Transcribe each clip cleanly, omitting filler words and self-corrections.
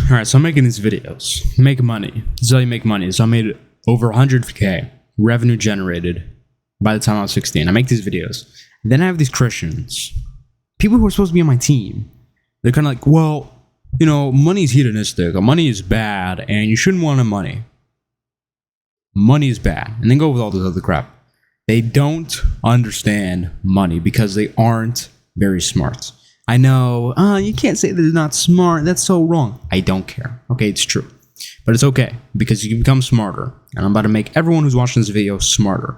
Alright, so I'm making these videos. Make money. This is how you make money. So I made over 100K revenue generated by the time I was 16. I make these videos. And then I have these Christians, people who are supposed to be on my team. They're kind of like, well, you know, money is hedonistic. Money is bad, and you shouldn't want money. Money is bad. And then go with all this other crap. They don't understand money because they aren't very smart. I know, you can't say they're not smart. That's so wrong. I don't care. Okay, it's true. But it's okay because you can become smarter. And I'm about to make everyone who's watching this video smarter.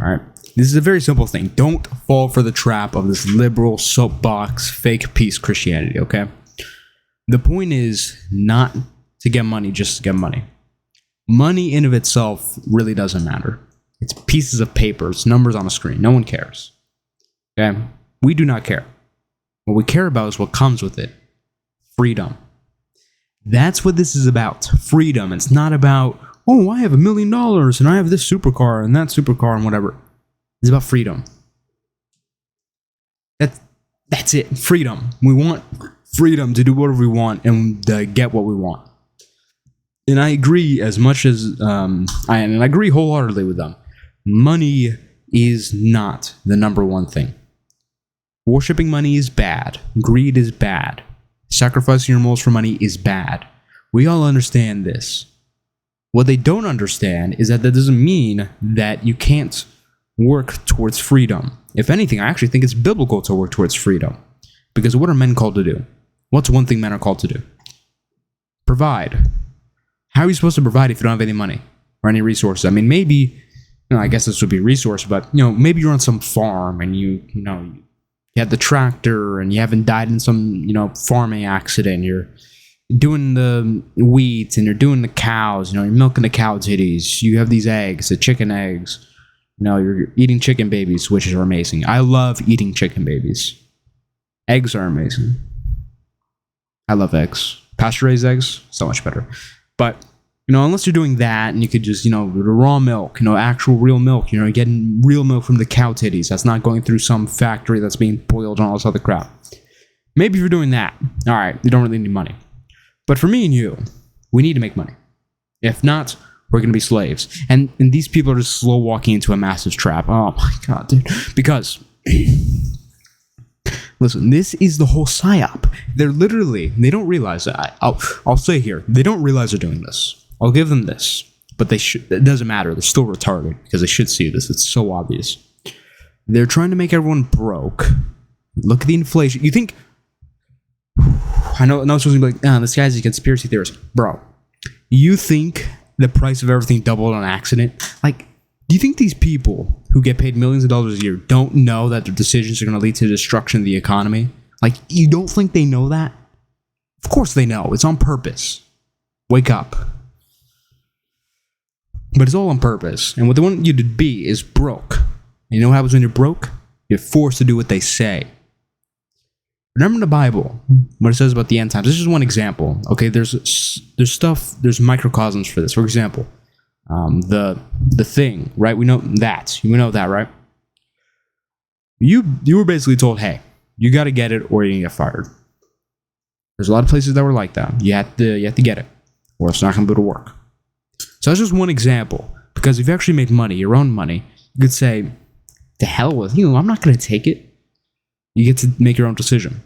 All right. This is a very simple thing. Don't fall for the trap of this liberal soapbox fake peace Christianity, okay? The point is not to get money just to get money. Money in of itself really doesn't matter. It's pieces of paper. It's numbers on a screen. No one cares. Okay? We do not care. What we care about is what comes with it. Freedom. That's what this is about. Freedom. It's not about, oh, I have $1 million and I have this supercar and that supercar and whatever. It's about freedom. That's it. Freedom. We want freedom to do whatever we want and get what we want. And I agree as much as I agree wholeheartedly with them. Money is not the number one thing. Worshipping money is bad. Greed is bad. Sacrificing your morals for money is bad. We all understand this. What they don't understand is that doesn't mean that you can't work towards freedom. If anything, I actually think it's biblical to work towards freedom. Because what are men called to do? What's one thing men are called to do? Provide. How are you supposed to provide if you don't have any money or any resources? I mean, maybe, I guess this would be a resource, but, maybe you're on some farm and you have the tractor and you haven't died in some, farming accident. You're doing the wheat and you're doing the cows, you're milking the cow titties. You have these eggs, the chicken eggs. You're eating chicken babies, which are amazing. I love eating chicken babies. Eggs are amazing. I love eggs. Pasture-raised eggs, so much better. But, unless you're doing that and you could just, the raw milk, actual real milk, you're getting real milk from the cow titties. That's not going through some factory that's being boiled and all this other crap. Maybe if you're doing that, all right, you don't really need money. But for me and you, we need to make money. If not, we're going to be slaves. And these people are just slow walking into a massive trap. Oh my God, dude. Because, listen, this is the whole psyop. They don't realize that. I'll say here, they don't realize they're doing this. I'll give them this. But it doesn't matter. They're still retarded because they should see this. It's so obvious. They're trying to make everyone broke. Look at the inflation. You think, I know it's supposed to be like, this guy's a conspiracy theorist. Bro, you think the price of everything doubled on accident? Like, do you think these people who get paid millions of dollars a year don't know that their decisions are going to lead to the destruction of the economy? Like, you don't think they know that? Of course they know. It's on purpose. Wake up. But it's all on purpose. And what they want you to be is broke. And you know what happens when you're broke? You're forced to do what they say. Remember the Bible, what it says about the end times. This is one example. Okay, there's microcosms for this. For example, the thing, right? We know that. You know that, right? You were basically told, hey, you got to get it or you're going to get fired. There's a lot of places that were like that. You have to get it or it's not going to be able to work. So that's just one example. Because if you actually make money, your own money, you could say, to hell with you, I'm not going to take it. You get to make your own decision.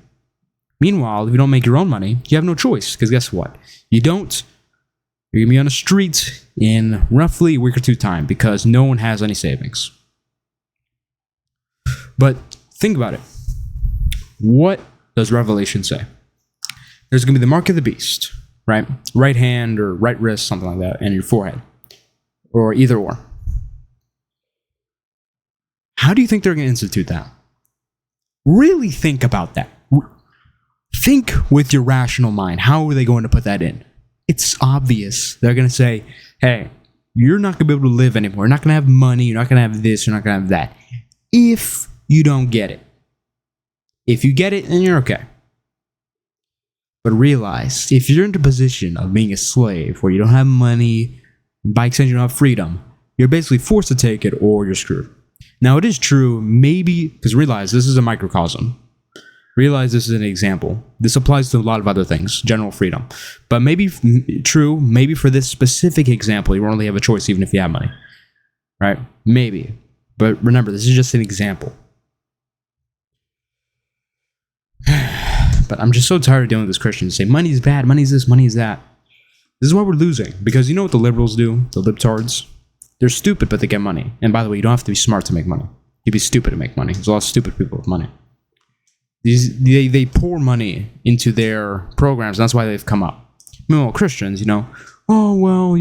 Meanwhile, if you don't make your own money, you have no choice. Because guess what? You're going to be on the street in roughly a week or two time because no one has any savings. But think about it. What does Revelation say? There's going to be the mark of the beast, right? Right hand or right wrist, something like that, and your forehead. Or either or. How do you think they're going to institute that? Really think about that. Think with your rational mind. How are they going to put that in? It's obvious. They're going to say, hey, you're not going to be able to live anymore. You're not going to have money. You're not going to have this. You're not going to have that. If you don't get it. If you get it, then you're okay. But realize, if you're in the position of being a slave, where you don't have money, by extension you don't have freedom, you're basically forced to take it or you're screwed. Now, it is true, maybe, because realize this is a microcosm. Realize this is an example. This applies to a lot of other things, general freedom. But maybe for this specific example, you only have a choice even if you have money. Right? Maybe. But remember, this is just an example. But I'm just so tired of dealing with this Christians say money is bad, money is this, money is that. This is why we're losing. Because you know what the liberals do? The libtards? They're stupid, but they get money. And by the way, you don't have to be smart to make money. You'd be stupid to make money. There's a lot of stupid people with money. They pour money into their programs, and that's why they've come up. Meanwhile, Christians, oh, well,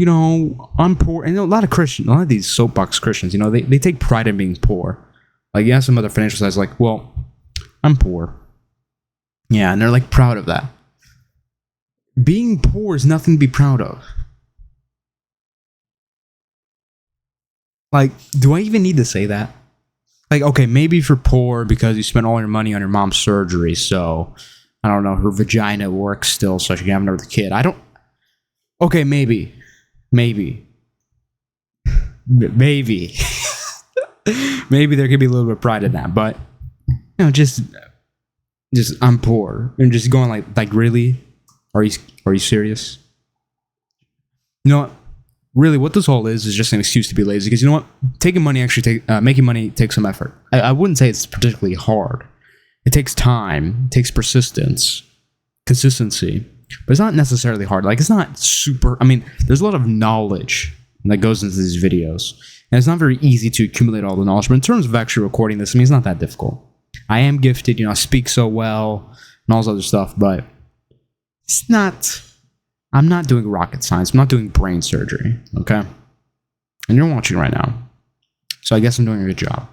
I'm poor. And a lot of these soapbox Christians, they take pride in being poor. Like, you have some other financial sites like, well, I'm poor. Yeah, and they're like proud of that. Being poor is nothing to be proud of. Like, do I even need to say that? Like, okay, maybe if you're poor because you spent all your money on your mom's surgery, so, I don't know, her vagina works still so she can have another kid. Okay, maybe. Maybe there could be a little bit of pride in that, but, just I'm poor. And just going like really? Are you serious? You know what? Really, what this all is just an excuse to be lazy. Because you know what? Making money takes some effort. I wouldn't say it's particularly hard. It takes time. It takes persistence. Consistency. But it's not necessarily hard. Like, it's not super... I mean, there's a lot of knowledge that goes into these videos. And it's not very easy to accumulate all the knowledge. But in terms of actually recording this, I mean, it's not that difficult. I am gifted, I speak so well and all this other stuff, but I'm not doing rocket science. I'm not doing brain surgery, okay? And you're watching right now. So I guess I'm doing a good job.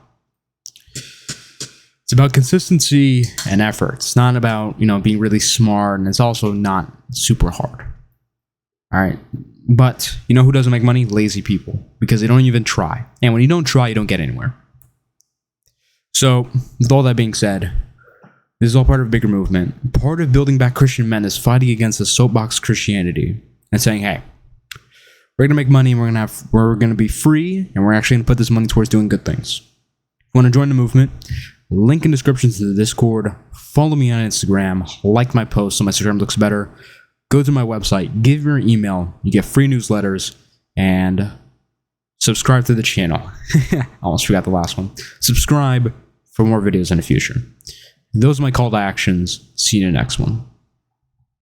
It's about consistency and effort. It's not about, being really smart, and it's also not super hard. All right? But you know who doesn't make money? Lazy people, because they don't even try. And when you don't try, you don't get anywhere. So, with all that being said, this is all part of a bigger movement. Part of building back Christian men is fighting against the soapbox Christianity and saying, hey, we're going to make money and we're going to be free, and we're actually going to put this money towards doing good things. If you want to join the movement, link in descriptions to the Discord, follow me on Instagram, like my posts so my Instagram looks better, go to my website, give your email, you get free newsletters, and subscribe to the channel. I almost forgot the last one. Subscribe for more videos in the future. Those are my call to actions. See you in the next one.